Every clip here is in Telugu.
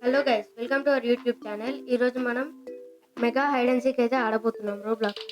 Hello guys, welcome to our YouTube channel. ఈరోజు మనం మెగా హైడ్ అండ్ సీక్ అయితే ఆడబోతున్నాం రోబ్లాక్స్.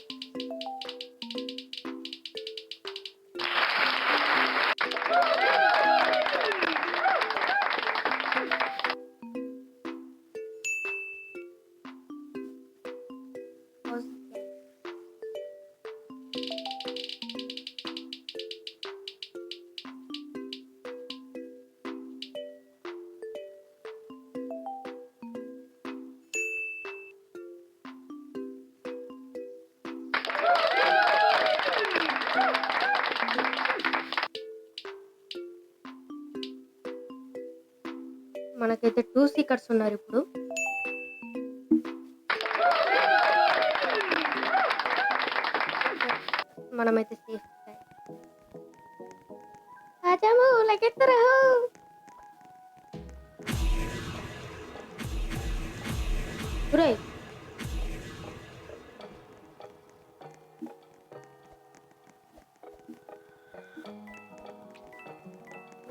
మనకైతే 2 సీకర్స్ ఉన్నారు ఇప్పుడు. మనమైతే సేఫ్. ఆచాము లగెత్తరా గురై.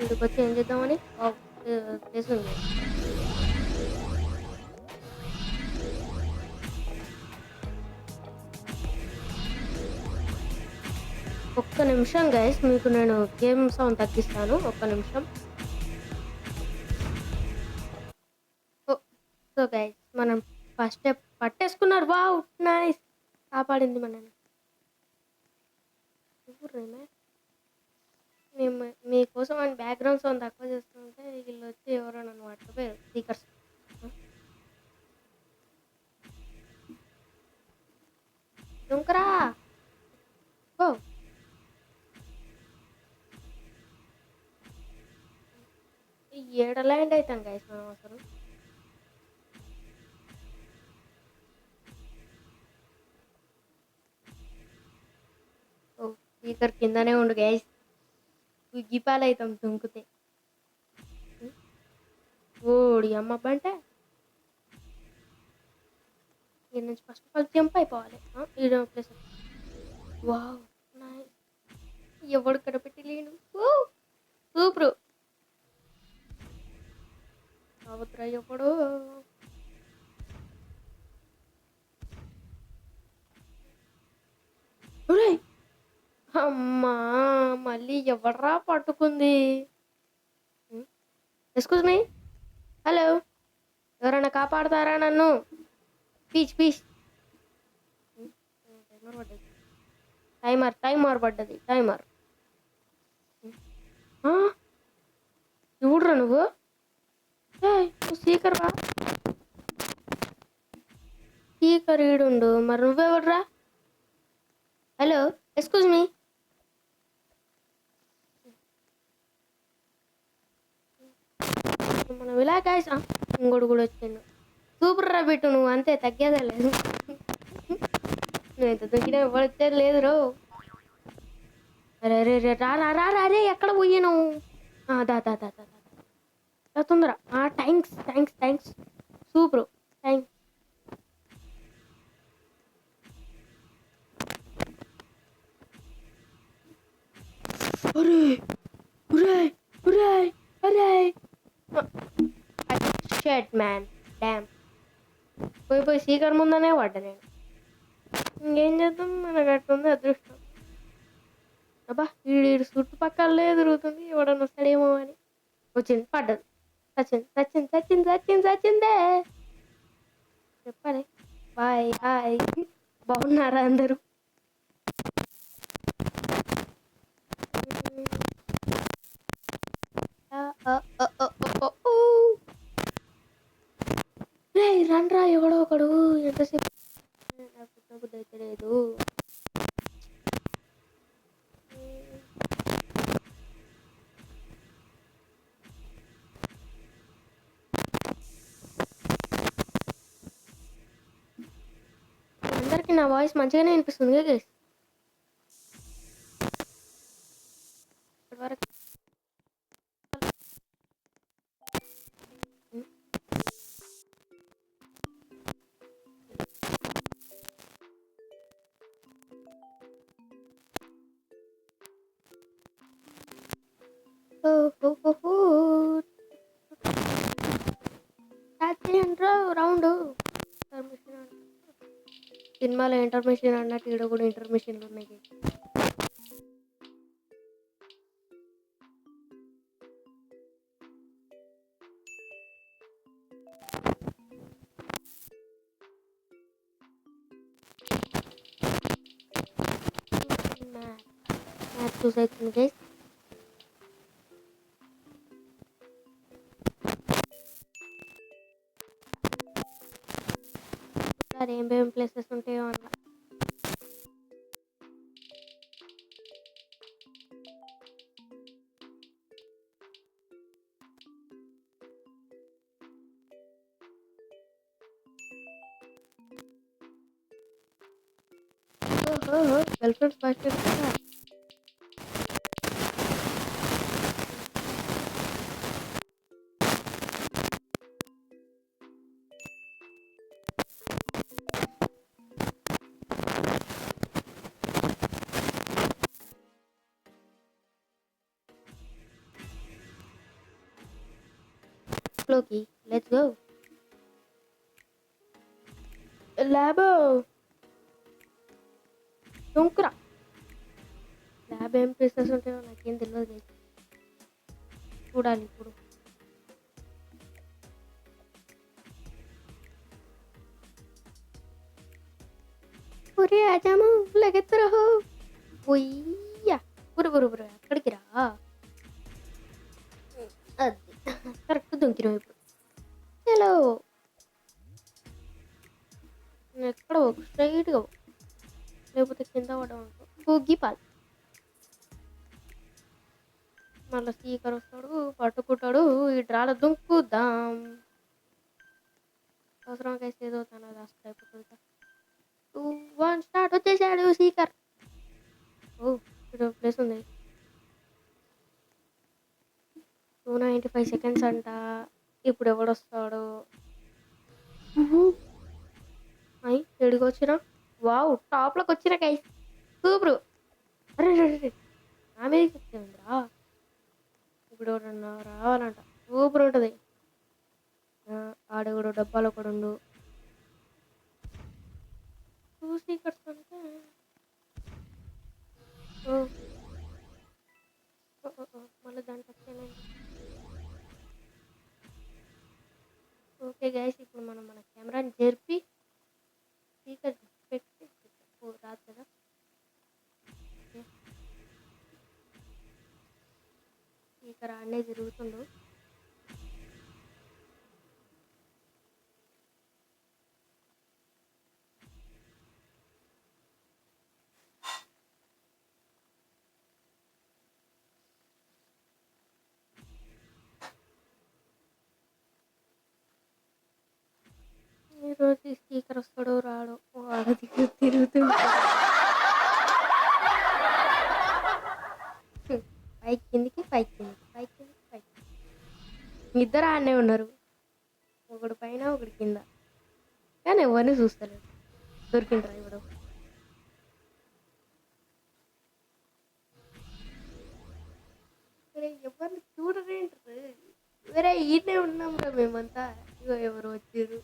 ఇంటికి వచ్చి ఏం చేద్దామని ప్లేస్ ఉంది. ఒక్క నిమిషం గైస్, మీకు నేను గేమ్ సౌండ్ తగ్గిస్తాను. ఒక్క నిమిషం. సో గైస్, మనం ఫస్ట్ స్టెప్ పట్టేసుకున్నారు. Wow, nice. కాపాడింది మనని. మేము మీకోసం అని బ్యాక్గ్రౌండ్ సౌండ్ తక్కువ చేస్తుంటే వీళ్ళు వచ్చి ఎవరో నన్ను పట్టుకుపోయారు స్పీకర్స్. దుంకరా. ఓ ఏడ ల్యాండ్ అవుతాం గైస్ మనం అసలు. ఓ స్పీకర్ కిందనే ఉండు గైస్, ఉగ్గిపాలు అవుతాం దుంకుతే. ఓడి అమ్మ బంటే దీని నుంచి ఫస్ట్ ఆఫ్ ఆల్ జంప్ అయిపోవాలి. ఈ ప్లేస్. Wow, nice. ఎవడు కడపెట్టి లేను. సూపరు. అవతరా ఎవడు. అమ్మా, మళ్ళీ ఎవడ్రా పట్టుకుంది. ఎక్స్క్యూజ్ మీ, హలో, ఎవరైనా కాపాడతారా నన్ను? Peach peach. టైమర్ పడ్డది. టైమర్. చూడరా నువ్వు స్పీకర్ రా. స్పీకర్ ఈడుండు, మరి నువ్వెవడ్రా? Hello, excuse me. మనం ఇలా కాయస్. ఇంకోటి కూడా వచ్చిండు. సూపర్ రా బిట్టు, నువ్వు అంతే, తగ్గేదే లేదు. నువ్వు ఎంత తగ్గినా ఎవరు వచ్చేది లేదు రో. అరే అరే రే, రా రా రా రా రే, ఎక్కడ పోయాను? దా దా దా దా దా తొందర. Thanks thanks thanks, super, thanks. అరే అరే అరే అరే, షట్ మ్యాన్, డ్యామ్. పోయి సీకర్ ముందనే పడ్డా నేను. ఇంకేం చేద్దాం, మనకు అట్టుంది అదృష్టం. అబ్బా, వీడు చుట్టుపక్కల తిరుగుతుంది, ఎవడన్నా వస్తాడేమో అని. వచ్చింది, పడ్డది. సచిందే చెప్పాలి. బాయ్, హాయ్, బాగున్నారా అందరూ? రే రండ్రా, ఎవడో ఒకడు. ఎంతసేపు నాకు బుద్ధి అయితే లేదు. అందరికి నా వాయిస్ మంచిగానే వినిపిస్తుంది కదా గైస్? ఇప్పటివరకు ఓ సినిమాలో ఇంటర్మిషన్ అన్నట్టు ఈడ కూడా ఇంటర్మిషన్లు ఉన్నాయి guys. మ్యాథ్ చూస్ అవుతుంది గైస్. అది ఏం ప్లేసెస్ ఉంటాయో అన్న. గర్ల్ ఫ్రెండ్స్ బాయ్ ఫ్రెండ్స్ లోకి లెట్స్ గో. ల్యాబ్ దుంకురా. ల్యాబ్ ఏం ప్లేసెస్ ఉంటాయో నాకేం తెలియదు గైస్. చూడాలి ఇప్పుడు. ఒరే ఆజాము లగెత్తరహో. ఒయ్యా బురు అక్కడికి రా. అది కరెక్ట్ దుంకినాం ఇప్పుడు. హలో ఎక్కడ స్ట్రైట్గా లేకపోతే కింద పడమంటావు గూగిపాల్. మళ్ళీ స్పీకర్ వస్తాడు పట్టుకుంటాడు. ఈ డ్రాల దుంకుదాం. అవసరం కేసు ఏదో తనది అసలు అయిపోతుంది. 2 1 స్టార్ట్. వచ్చేసాడు స్పీకర్. ఓ ఇక్కడ ప్లేస్ ఉంది. 295 seconds అంట. ఇప్పుడు ఎవడొస్తాడు? అయి ఎడికి వచ్చినా. వావ్ టాప్లోకి వచ్చిన గైస్. సూపర్. అరే నా మీదకి వచ్చిందిరా. ఇప్పుడు ఎవరన్నా రావాలంట. సూపర్ ఉంటుంది. ఆడెవడు డబ్బాలో కూడా ఉండు. స్పీకర్స్ అంటే మళ్ళీ దాంట్లో వచ్చేనండి. ఓకే గైస్ ఇప్పుడు మనం మన కెమెరాని జరిపి స్పీకర్ పెట్టి రాదు కదా. స్పీకర్ ఆడనే తిరుగుతుండు. ఈరోజు స్పీకర్ వస్తాడో రాడో. వాడు తిరుగుతూ పైకి కిందికి పైకి కిందికి పైకి కిందికి పైకి. ఇద్దరు ఆడనే ఉన్నారు. ఒకడు పైన ఒకటి కింద. కానీ ఎవరిని చూస్తలేడు. దొరికిండ్రా ఇప్పుడు. ఎవరిని చూడరేంటారు. వేరే ఈయనే ఉన్నాం రా మేమంతా. ఇగో ఎవరు వచ్చారు.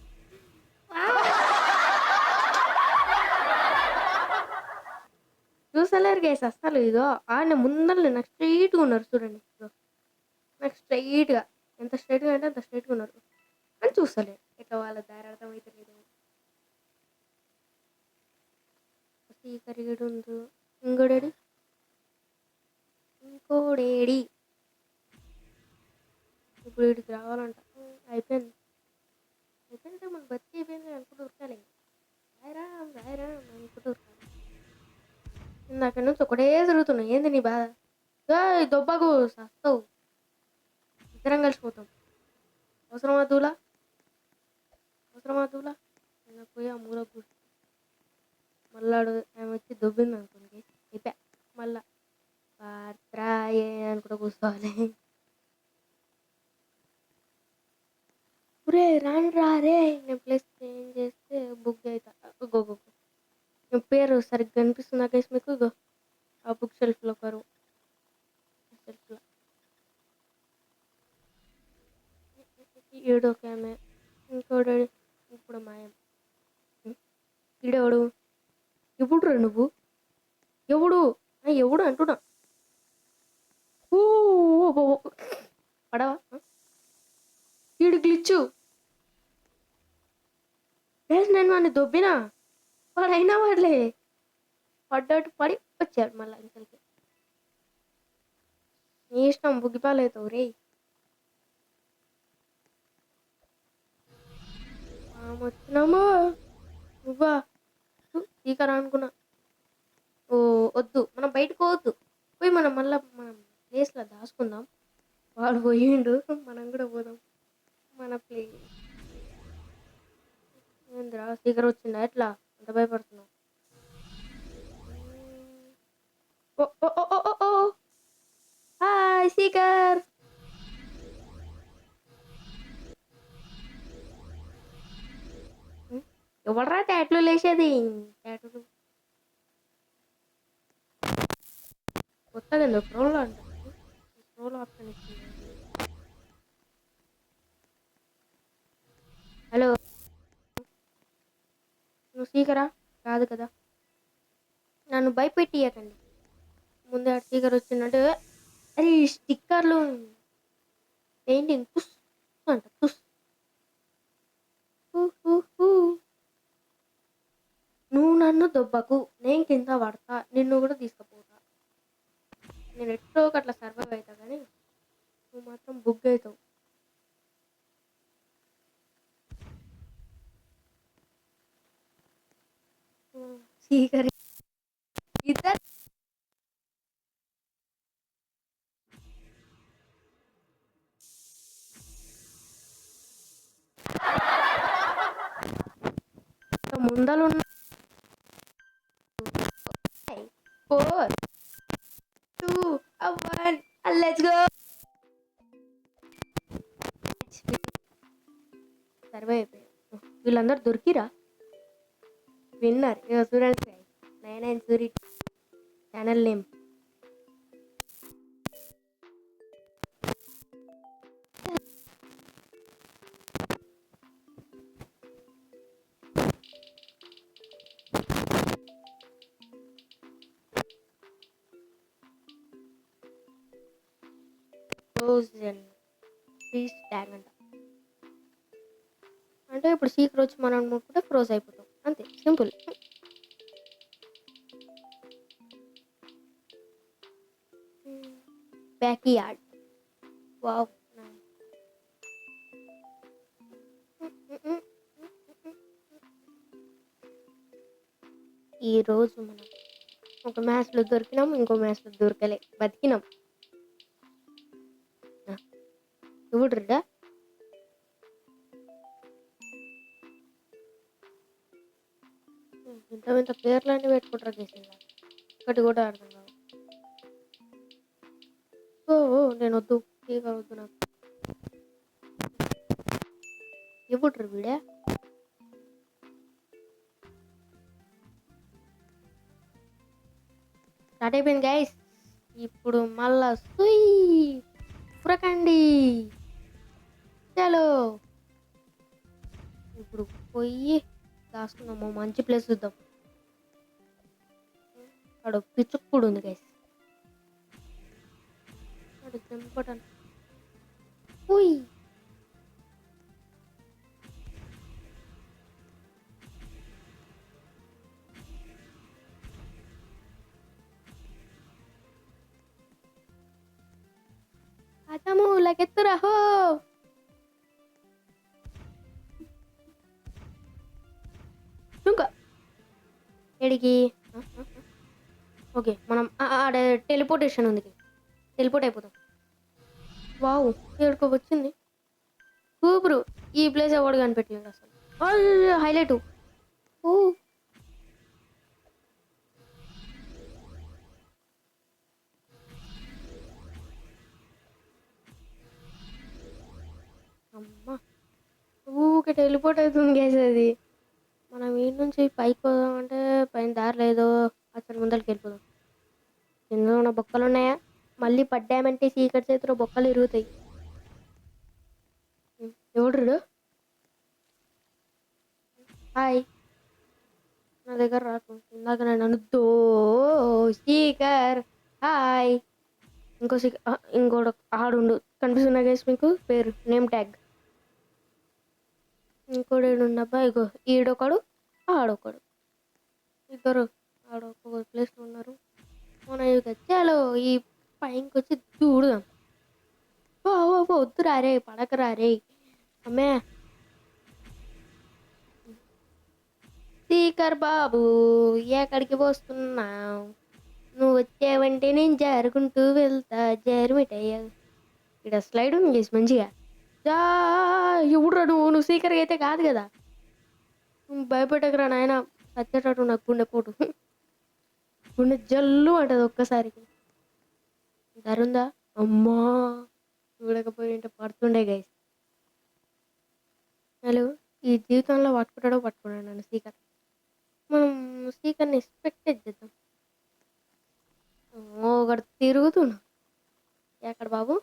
చూసలేరు గైస్ అసలు. ఇదో ఆయన ముందరనే నాకు స్ట్రైట్గా ఉన్నారు చూడండి. నాకు స్ట్రైట్గా ఎంత స్ట్రైట్గా అంటే అంత స్ట్రైట్గా ఉన్నారు అని చూస్తలేరు. ఇట్లా వాళ్ళ దారి అర్థమైతే లేదు. స్పీకర్ ఉంది. ఇంకోడేడి ఇప్పుడు వీడికి రావాలంట. అయిపోయింది మనకు బతికి అయిపోయింది అనుకుంటూ ఉరకాలి. రాయరా అనుకుంటూ ఉరకాలి. ఇందాక నుంచి ఒకటే తిరుగుతున్నాయి. ఏంది నీ బాధ? దొబ్బకు సస్తావు. ఇద్దరం కలిసిపోతాం. అవసరమా దూలా పోయి ఆ మూల కూర్చో. మళ్ళాడు ఆమె వచ్చి దొబ్బింది అనుకోండి అయిపోయా. మళ్ళా పాత్రాయే అనుకుంటూ కూర్చోవాలి. రే రే నేను ప్లేస్ చేంజ్ చేస్తే బుక్ అవుతా. నేను పేరు సరిగ్గా కనిపిస్తుందా గైస్ మీకు? ఆ బుక్ షెల్ఫ్లో ఒకరు షెల్ఫ్లో ఏడో ఆమె. ఇంకోడు ఇప్పుడు మాయం. ఈడేవాడు ఎప్పుడు నువ్వు ఎవడు ఎవడు అంటున్నా ఓ పడవా వీడు గ్లిచ్చు నేను వాడిని దొబ్బినా వాడైనా వాడలే పడ్డట్టు పడి వచ్చాడు మళ్ళీ ఇంకలికి నీ ఇష్టం బుగ్గిపాలవుతావు రే వచ్చినామో నువ్వా స్పీకర్ అనుకున్నా ఓ వద్దు మనం బయటకు పోవద్దు పోయి మనం మనం ప్లేస్లో దాచుకుందాం వాడు పోయిండు మనం కూడా పోదాం మన ప్లేస్ ఏంద్రా స్పీకర్ వచ్చిందా ఎట్లా అంత భయపడుతున్నావు ఓ ఓ ఓ ఓ ఓ హాయ్ స్పీకర్ ఎవడరా ట్యాట్లు లేచేది ట్యాట్లు కొత్తగా ఎందుకు ప్రోలో అంట ప్రోలో ఆప్షన్ ఇచ్చింది హలో నువ్వు స్పీకరా కాదు కదా నన్ను భయపెట్టియకండి ముందే స్పీకర్ వచ్చిందంటే అరే స్టిక్కర్లు పెయింటింగ్ తుస్ అంట తుస్ నువ్వు నన్ను దొబ్బకు నేను కింద పడతా నిన్ను కూడా తీసుకుపోతా నేను ఎట్టో అట్లా సర్వైవ్ అవుతా కానీ నువ్వు మాత్రం బుక్ అవుతావు స్పీకర్ ఇద్దరు ముందలు 4 2 1 లెట్స్ గో సర్వే అయిపోయాయి వీళ్ళందరూ దొరికిరా విన్నర్ ఇక చూడండి 99 Suri channel name frozen freeze tag అంట అంటే ఇప్పుడు సీక్రెట్ వచ్చి మనం ముట్టుకుంటే ఫ్రోజ్ అయిపోతాం అంతే సింపుల్ బ్యాక్ యార్డ్ వావ్ ఈరోజు మనం ఒక మ్యాచ్లో దొరికినాం ఇంకో మ్యాచ్లో దొరకలే బతికినాం ఎవడురా ఇంత ఇంత పేర్లన్నీ పెట్టుకుంటారా కేసిందా ఒకటి కూడా అర్థం కావు ఓ నేను వద్దు టీగా వద్దు నాకు ఎవడురా వీడే స్టార్ట్ అయిపోయింది గైస్ ఇప్పుడు మళ్ళా సుయ్ పురకండి చలో ఇప్పుడు పోయి దాచుకుందాము మంచి ప్లేస్ చూద్దాం అక్కడ పిచ్చుక్కుడు ఉంది గైస్ అక్కడ తెంపటాను ఉయ్ అతము లకెత్తురా హో ఇంకా ఎడికి ఓకే మనం ఆడ టెలిపోర్టేషన్ ఉంది టెలిపోర్ట్ అయిపోతాం వావ్ ఏడుకో వచ్చింది సూపరు ఈ ప్లేస్ ఎవడు కనిపెట్టలేడు అసలు హైలైట్ ఓ అమ్మా ఊకే టెలిపోర్ట్ అవుతుంది గ్యాస్ అది మనం వీటి నుంచి పైకి పోదాం అంటే పైన దారి లేదో అక్కడ ముందరికి వెళ్ళిపోదాం కింద ఉన్న బొక్కలు ఉన్నాయా మళ్ళీ పడ్డామంటే చీకటి చేతిలో బొక్కలు ఇరుగుతాయి ఎవడు హాయ్ నా దగ్గర రాకు. ఇందాక నేను అనుద్దో స్పీకర్ హాయ్. ఇంకోటి ఆడుండు కనిపిస్తున్నా గైస్ మీకు పేరు నేమ్ ట్యాగ్. ఇంకోటి ఏడున్నబ్బా ఇగో ఈడొకడు ఆడొకడు ఇద్దరు ఆడొక ప్లేస్లో ఉన్నారు. మన చలో ఈ పైకి వచ్చి చూడదాం. ఓ వద్దురా రే పడకరా రే అమ్మే. స్పీకర్ బాబు ఎక్కడికి వస్తున్నావు? నువ్వు వచ్చావంటే నేను జారుకుంటూ వెళ్తా జారుమిటయ్యా. ఇక్కడ స్లైడ్ ఉంది చేసి మంచిగా ఎవడురా నువ్వు స్పీకర్గా అయితే కాదు కదా. భయపెట్టకరా నాయన సచ్చేటట్టు నాకు గుండెపోటు. గుండె జల్లు అంటది ఒక్కసారికి. ధరుందా అమ్మా చూడకపోయి ఉంటే పడుతుండే గైస్. హలో ఈ జీవితంలో పట్టుకున్నాడు నన్ను స్పీకర్. మనం స్పీకర్ని ఎక్స్పెక్టెడ్ చేద్దాం. ఒకటి తిరుగుతున్నా ఎక్కడ బాబు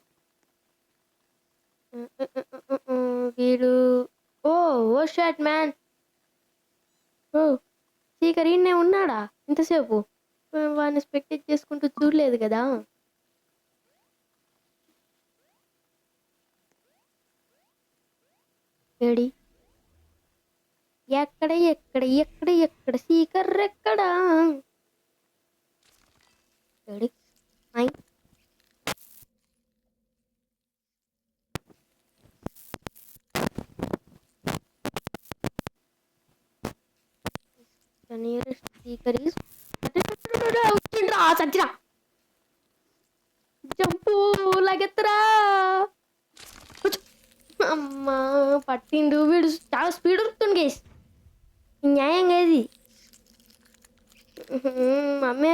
వీడు. ఓ ఓ షాట్ మ్యాన్. ఓ స్పీకర్ ఈయనే ఉన్నాడా ఇంతసేపు? వాడిని ఎక్స్పెక్టెడ్ చేసుకుంటూ చూడలేదు కదా. ఏడి ఎక్కడ ఎక్కడ ఎక్కడ ఎక్కడ స్పీకర్ ఎక్కడా? ఏడి నియరెస్ట్ స్పీకర్ ఈస్ సచ్చిరా జంపు లగెత్తరా. అమ్మా పట్టిండు వీడు చాలా స్పీడ్ ఉరుకుతుంది గేస్. న్యాయంగా ఇది మమ్మీ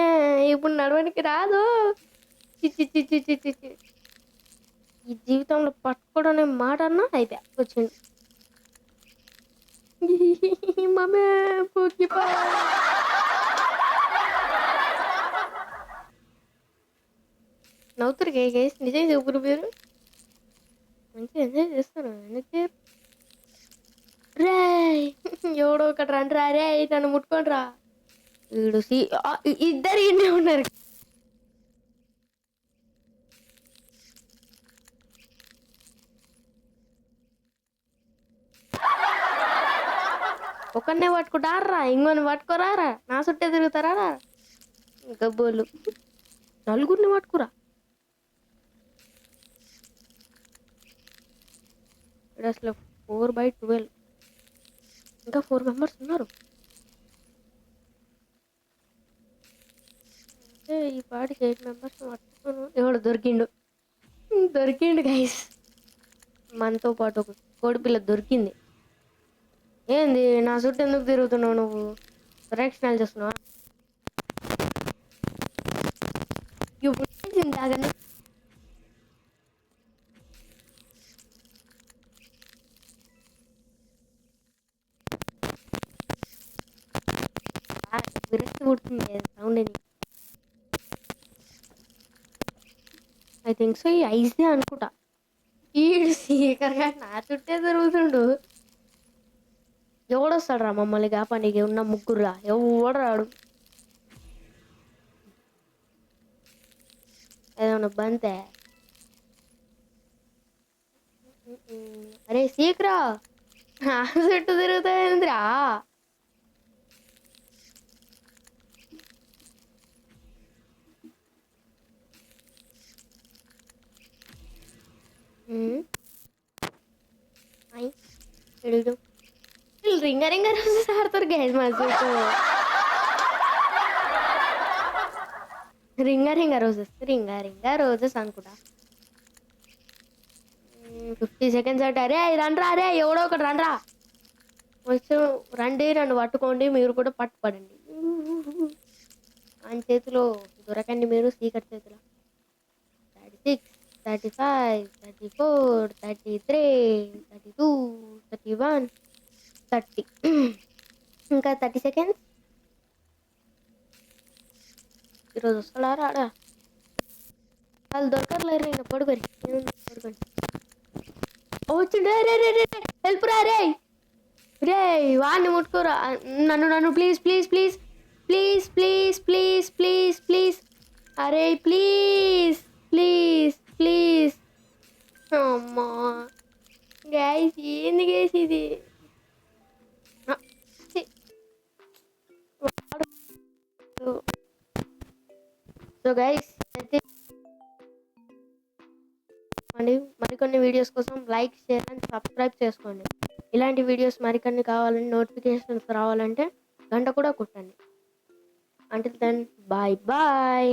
ఇప్పుడు నడవడానికి రాదు. చిచ్చి చిచ్చి చిచ్చి చిచ్చి ఈ జీవితంలో పట్టుకోవడం అనే మాట అన్నా అయితే వచ్చింది. మమ్మీ నవ్వుతారు గేస్ నిజం చెప్పురు మీరు మంచిగా ఎంజాయ్ చేస్తాను. ఎందుకు రే ఎవడో ఒకటి రండి రా రే నన్ను ముట్టుకోండి రా. వీడు ఇద్దరు ఇన్నే ఉన్నారు. ఒకరినే పట్టుకుంటారా ఇంకొని పట్టుకోరారా నా చుట్టే తిరుగుతారా గబ్బోలు. నలుగురిని పట్టుకురా. ఇక్కడ అసలు 4/12 ఇంకా 4 మెంబర్స్ ఉన్నారు. అంటే ఈ పాటికి 8 మెంబర్స్ పట్టుకున్నాను. ఎవడు దొరికిండు గైస్. మనతో పాటు ఒక కోడిపిల్ల దొరికింది. ఏంది నా చుట్టూ ఎందుకు తిరుగుతున్నావు నువ్వు? ప్రయత్నాలు చేస్తున్నావా? ఇప్పుడు తాగండి. విరక్తి పుడుతుంది సౌండ్ అని. ఐ థింక్ సో ఈ ఐసే అనుకుంటా. ఈడు సీకర్గా నా చుట్టే తిరుగుతుండు. ఎవడొస్తాడు రా మమ్మల్ని కాపానికి? ఉన్న ముగ్గురురా ఎవడు రాడు. ఏదన్నా బంతే. అరే సీకరా నా చుట్టూ తిరుగుతాయిందిరా. రింగ రింగ రోజెస్ ఆడతారు గైస్ మా చుట్టూ. రింగ రోజెస్ అనుకుంటా. 50 seconds అంటే అరే రండ్రా అరే ఎవడో ఒకటి రండ్రా. వచ్చి రండి నన్ను పట్టుకోండి మీరు కూడా పట్టుపడండి. ఆయన చేతిలో దొరకండి మీరు సీకర్ చేతిలో. 36 35 34 33 32 31 30 ఇంకా 30 seconds. ఈరోజు వస్తాడా రాడా? వాళ్ళు దొరకర్లేరు ఇంకా పడుకోరి పడుకోండి. వచ్చిండే రే రే రే హెల్ప్ రా రే. రే వాడిని ముట్టుకోరా. నన్ను please please please please please please please please. అరే ప్లీజ్ ప్లీజ్ ప్లీజ్. అమ్మా గైస్ ఏంది గైస్ ఇది. సో గైస్ అయితే అండి మరికొన్ని వీడియోస్ కోసం లైక్ షేర్ అండ్ సబ్స్క్రైబ్ చేసుకోండి. ఇలాంటి వీడియోస్ మరికొన్ని కావాలని నోటిఫికేషన్స్ రావాలంటే గంట కూడా కొట్టండి. Until then bye bye.